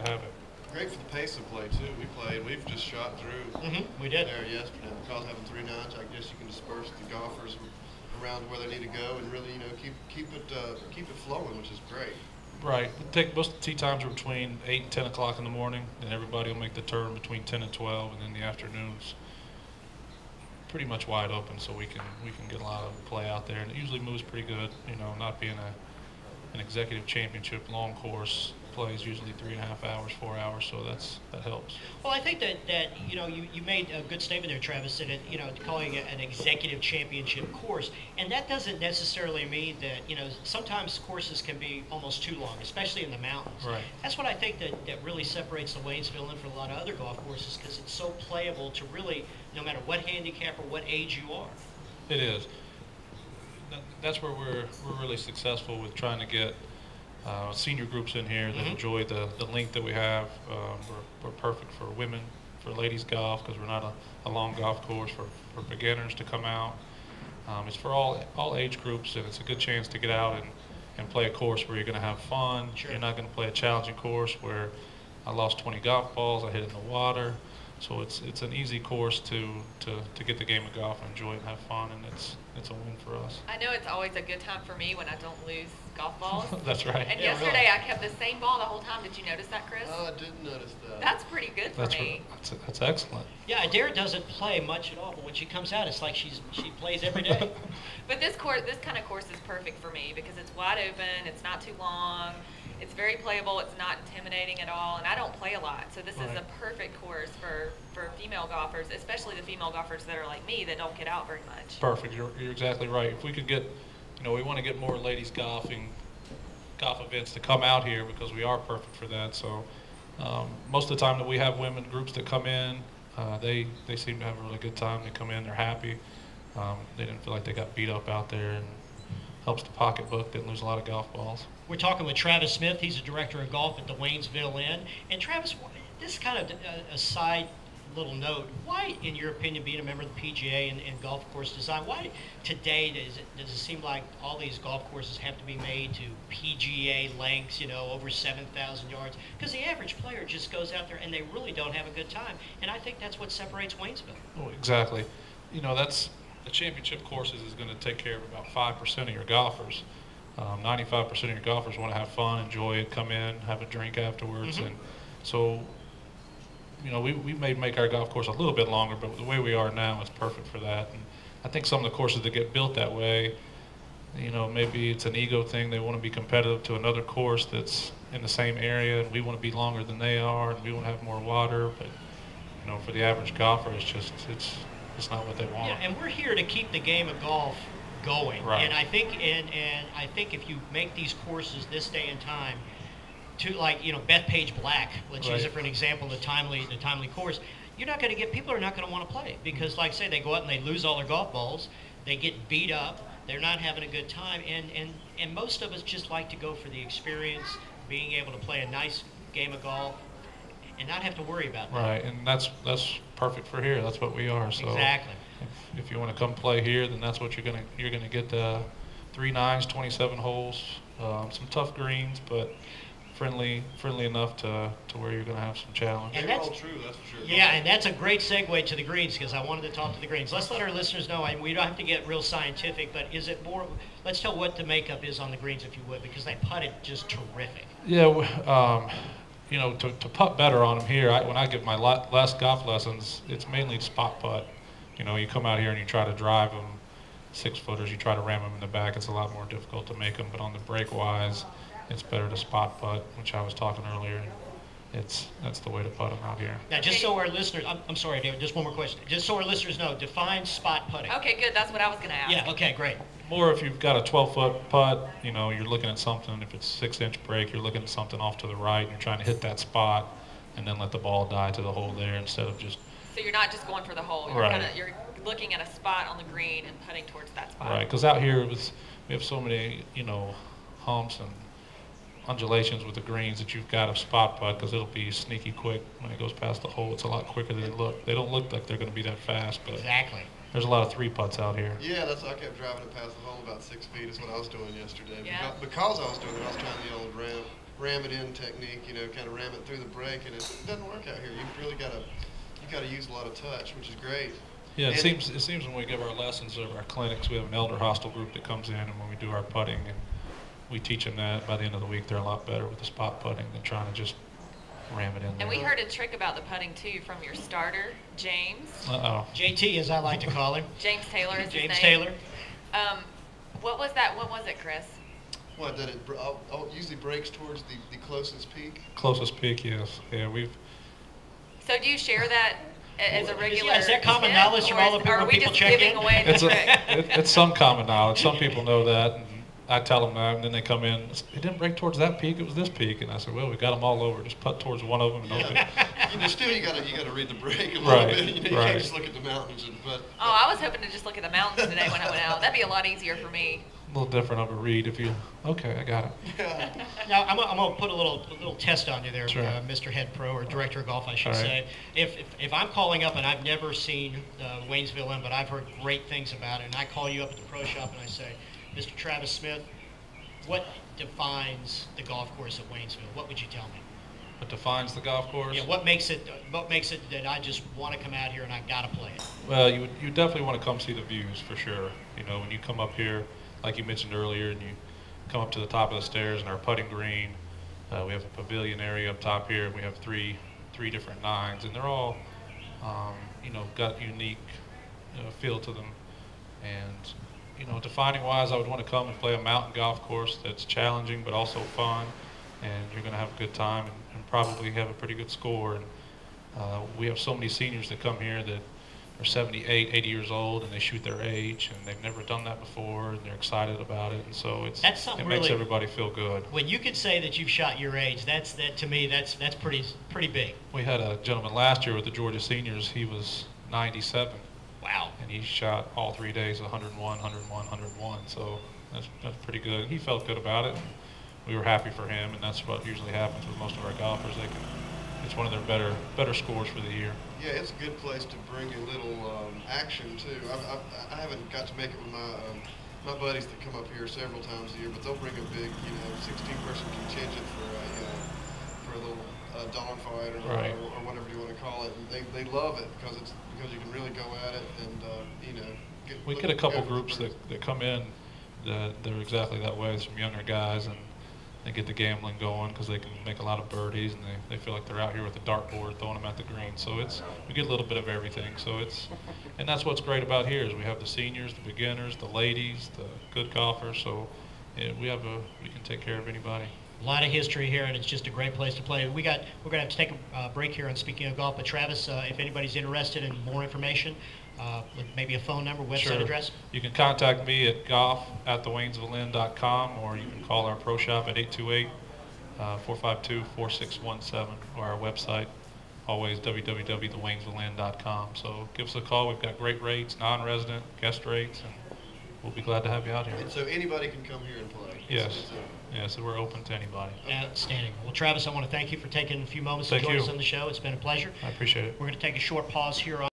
to have it. Great for the pace of play too. We've just shot through. We did there yesterday. Because having 3 nines, I guess you can disperse the golfers around where they need to go and really, keep it flowing, which is great. Right. Most of the tee times are between 8 and 10 o'clock in the morning, and everybody will make the turn between 10 and 12, and then the afternoons pretty much wide open, so we can get a lot of play out there, and it usually moves pretty good. Not being an executive championship long course, plays usually 3.5 hours, 4 hours, so that helps. Well, I think that you made a good statement there, Travis, that calling it an executive championship course, and that doesn't necessarily mean that sometimes courses can be almost too long, especially in the mountains. Right. That's what I think that really separates the Waynesville Inn from a lot of other golf courses, because it's so playable to really, no matter what handicap or what age you are. It is. That's where we're really successful with trying to get senior groups in here that enjoy the length that we have. We're perfect for women, for ladies golf, because we're not a long golf course, for beginners to come out. It's for all age groups, and it's a good chance to get out and play a course where you're going to have fun. Sure. You're not going to play a challenging course where I lost 20 golf balls, I hit it in the water. So it's an easy course to get the game of golf and enjoy it and have fun, and it's a win for us. I know it's always a good time for me when I don't lose golf balls. That's right. And Yeah, yesterday really. I kept the same ball the whole time. Did you notice that, Chris? Oh, I didn't notice that. That's pretty good for me. That's excellent. Yeah, Adair doesn't play much at all, but when she comes out, it's like she plays every day. But this kind of course is perfect for me because it's wide open, it's not too long, it's very playable, it's not intimidating at all, and I don't play a lot. So this is a perfect course for female golfers, especially the female golfers that are like me that don't get out very much. Perfect. You're exactly right. If we could get, we want to get more ladies golf events to come out here because we are perfect for that. So most of the time that we have women groups that come in, they seem to have a really good time. They come in, they're happy. They didn't feel like they got beat up out there, and helps the pocketbook. Didn't lose a lot of golf balls. We're talking with Travis Smith. He's the director of golf at the Waynesville Inn. And Travis, this is kind of a side little note. Why, in your opinion, being a member of the PGA and golf course design, why today does it seem like all these golf courses have to be made to PGA lengths, over 7,000 yards? Because the average player just goes out there and they really don't have a good time. And I think that's what separates Waynesville. Oh, exactly. That's the championship courses is going to take care of about 5% of your golfers. 95% of your golfers want to have fun, enjoy it, come in, have a drink afterwards, and so we may make our golf course a little bit longer, but the way we are now is perfect for that. And I think some of the courses that get built that way, maybe it's an ego thing. They want to be competitive to another course that's in the same area, and we want to be longer than they are, and we want to have more water. But for the average golfer, it's not what they want. Yeah, and we're here to keep the game of golf going. Right. And I think I think if you make these courses this day and time, to Bethpage Black, let's use it for an example, the timely course, people are not going to want to play because, like I say, they go out and they lose all their golf balls, they get beat up, they're not having a good time, and most of us just like to go for the experience, being able to play a nice game of golf, and not have to worry about that. Right, and that's perfect for here. That's what we are. So exactly. If you want to come play here, then that's what you're gonna get. 3 nines, 27 holes, some tough greens, but friendly enough to where you're gonna have some challenge. And They're that's all true, that's for sure. Yeah, and that's a great segue to the greens because I wanted to talk to the greens. Let's let our listeners know. We don't have to get real scientific, but is it more? Let's tell what the makeup is on the greens, if you would, because they putted just terrific. Yeah, to putt better on them here. When I give my last golf lessons, it's mainly spot putt. You come out here and you try to drive them 6-footers. You try to ram them in the back. It's a lot more difficult to make them. But on the break wise, it's better to spot putt, which I was talking earlier. That's the way to putt them out here. Now, just so our listeners, I'm sorry, David, just one more question. Just so our listeners know, define spot putting. Okay, good. That's what I was going to ask. Yeah. Okay. Great. More if you've got a 12-foot putt, you're looking at something. If it's 6-inch break, you're looking at something off to the right, and you're trying to hit that spot, and then let the ball die to the hole there instead of just. So you're not just going for the hole. You're looking at a spot on the green and putting towards that spot. Right, because out here we have so many humps and undulations with the greens that you've got to spot putt because it'll be sneaky quick when it goes past the hole. It's a lot quicker than they look. They don't look like they're going to be that fast, but exactly. There's a lot of 3-putts out here. Yeah, I kept driving it past the hole about 6 feet. Is what I was doing yesterday. Yeah. Because I was doing it, I was trying the old ram it in technique, kind of ram it through the break, and it doesn't work out here. You've really got to use a lot of touch, which is great. Yeah, it seems when we give our lessons or our clinics, we have an elder hostel group that comes in, and when we do our putting, and we teach them that, by the end of the week, they're a lot better with the spot putting than trying to just ram it in there. And we heard a trick about the putting too from your starter, James. JT, as I like to call him. James Taylor is his name. James Taylor. What was that? What was it, Chris? What, that it usually breaks towards the closest peak? Closest peak, yes. Yeah, So do you share that as a regular? Is that common knowledge from all the people check in? Are we just giving away the trick? It's some common knowledge. Some people know that, and I tell them that, and then they come in. It didn't break towards that peak; it was this peak. And I said, "Well, we got them all over. Just putt towards one of them." And Still you got to read the break a little bit. You right. can't just look at the mountains. I was hoping to just look at the mountains today when I went out. That'd be a lot easier for me. A little different of a read if you. Okay, I got it. Yeah. Now I'm gonna put a little test on you there, Sure. Mr. Head Pro or Director of Golf, I should All right. say. If I'm calling up and I've never seen Waynesville Inn, but I've heard great things about it, and I call you up at the pro shop and I say, Mr. Travis Smith, what defines the golf course at Waynesville? What would you tell me? What defines the golf course? Yeah, what makes it that I just want to come out here and I gotta play it? Well, you definitely want to come see the views for sure. When you come up here, like you mentioned earlier, and you come up to the top of the stairs in our putting green, we have a pavilion area up top here. We have three different nines, and they're all, got unique feel to them. And defining wise, I would want to come and play a mountain golf course that's challenging but also fun, and you're going to have a good time and probably have a pretty good score. And we have so many seniors that come here that are 78, 80 years old, and they shoot their age, and they've never done that before, and they're excited about it, and so it makes everybody feel good. When you could say that you've shot your age, to me that's pretty big. We had a gentleman last year with the Georgia seniors. He was 97. Wow. And he shot all 3 days 101, 101, 101. So that's pretty good. He felt good about it. We were happy for him, and that's what usually happens with most of our golfers. It's one of their better scores for the year. Yeah, it's a good place to bring a little action too. I haven't got to make it with my buddies that come up here several times a year, but they'll bring a big 16-person contingent for a little dogfight or whatever you want to call it. And they love it because you can really go at it and we get a couple groups that come in that they're exactly that way. Some younger guys, and they get the gambling going because they can make a lot of birdies, and they feel like they're out here with a dartboard throwing them at the green. So we get a little bit of everything. And that's what's great about here is we have the seniors, the beginners, the ladies, the good golfers. So we can take care of anybody. A lot of history here, and it's just a great place to play. We're going to have to take a break here on Speaking of Golf, but Travis, if anybody's interested in more information, maybe a phone number, website address? You can contact me at golf@thewaynesvilleinn.com, or you can call our pro shop at 828-452-4617, or our website, always www.thewaynesvilleinn.com. So give us a call. We've got great rates, non-resident, guest rates, and we'll be glad to have you out here. And so anybody can come here and play? Yes. Yeah, so we're open to anybody. Outstanding. Well, Travis, I want to thank you for taking a few moments to join us on the show. It's been a pleasure. I appreciate it. We're going to take a short pause here on